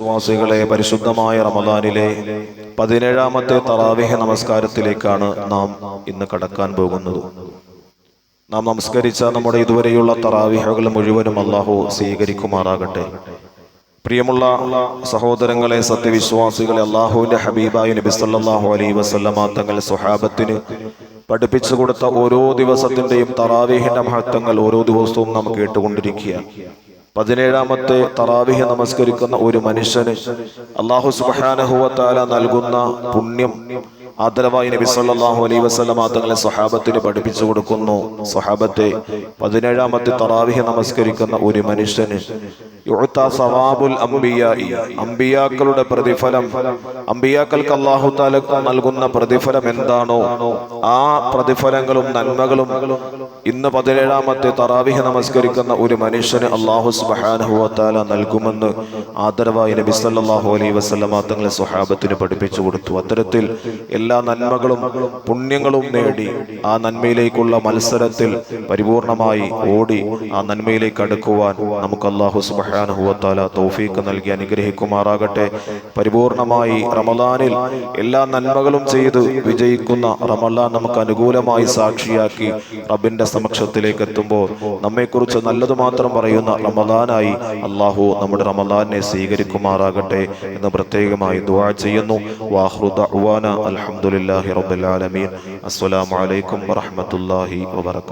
വിശ്വാസികളെ, പരിശുദ്ധമായ റമദാനിലെ 17ാമത്തെ തറാവീഹ് നമസ്കാരത്തിലേക്കാണ് നാം ഇന്ന് കടക്കാൻ പോകുന്നത്. നാം നമസ്കരിച്ച നമ്മുടെ ഇതുവരെയുള്ള തറാവീഹുകൾ മുഴുവനും അല്ലാഹു സ്വീകരിക്കുമാറാകട്ടെ. പ്രിയമുള്ള സഹോദരങ്ങളെ, സത്യവിശ്വാസികളെ, അല്ലാഹുവിന്റെ ഹബീബായ നബി സല്ലല്ലാഹു അലൈഹി വസല്ലമ തങ്ങൾ സ്വഹാബത്തിന് പഠിപ്പിച്ചു കൊടുത്ത ഓരോ ദിവസത്തിന്റെയും തറാവീഹിന്റെ മഹത്വങ്ങൾ ഓരോ ദിവസവും നാം കേട്ടുകൊണ്ടിരിക്കുകയാണ്. 17ാമത്തെ തറാവീഹ് നമസ്കരിക്കുന്ന ഒരു മനുഷ്യന് അല്ലാഹു സുബ്ഹാനഹു വ തആല നൽകുന്ന പുണ്യം ആദരവായി നബി സല്ലല്ലാഹു അലൈഹി വസല്ലമ തങ്ങളെ സ്വഹാബത്തിന് പഠിപ്പിച്ചു കൊടുക്കുന്നു. സ്വഹാബത്തെ, 17ാമത്തെ തറാവീഹ് നമസ്കരിക്കുന്ന ഒരു മനുഷ്യന് യുഅ്താ സവാബുൽ അംബിയാഇ, അംബിയാക്കളുടെ പ്രതിഫലം, അംബിയാക്കൾക്ക് അല്ലാഹു തആല നൽകുന്ന പ്രതിഫലം എന്താണോ ആ പ്രതിഫലങ്ങളും നന്മകളും ഇന്ന് 17ാമത്തെ തറാവീഹ് നമസ്കരിക്കുന്ന ഒരു മനുഷ്യന് അല്ലാഹു സുബ്ഹാനഹു വ തആല നൽകുമെന്ന് ആദരവായി നബി സല്ലല്ലാഹു അലൈഹി വസല്ലമ തങ്ങളെ സ്വഹാബത്തിന് പഠിപ്പിച്ചു കൊടുത്തു. അത്തരത്തിൽ എല്ലാ നന്മകളും പുണ്യങ്ങളും നേടി ആ നന്മയിലേക്കുള്ള മത്സരത്തിൽ പരിപൂർണമായി ഓടി ആ നന്മയിലേക്ക് അടുക്കുവാൻ നമുക്ക് അല്ലാഹു സുബ്ഹാനഹു വ തആല തൗഫീഖ് നൽകി അനുഗ്രഹിക്കുമാറാകട്ടെ. പരിപൂർണമായി റമദാനിൽ എല്ലാ നന്മകളും ചെയ്ത് വിജയിക്കുന്ന റമദാൻ നമുക്ക് അനുകൂലമായി സാക്ഷിയാക്കി റബ്ബിന്റെ സമക്ഷത്തിലേക്ക് എത്തുമ്പോൾ നമ്മെക്കുറിച്ച് നല്ലത് മാത്രം പറയുന്ന റമദാനായി അല്ലാഹു നമ്മുടെ റമദാനെ സ്വീകരിക്കുമാറാകട്ടെ എന്ന് പ്രത്യേകമായി ദുആ ചെയ്യുന്നു. വാഖിറു ദഅ്വാന അൽഹംദുലില്ലാഹി റബ്ബിൽ ആലമീൻ. അസ്സലാമു അലൈക്കും വറഹ്മത്തുള്ളാഹി വബറകാതുഹു.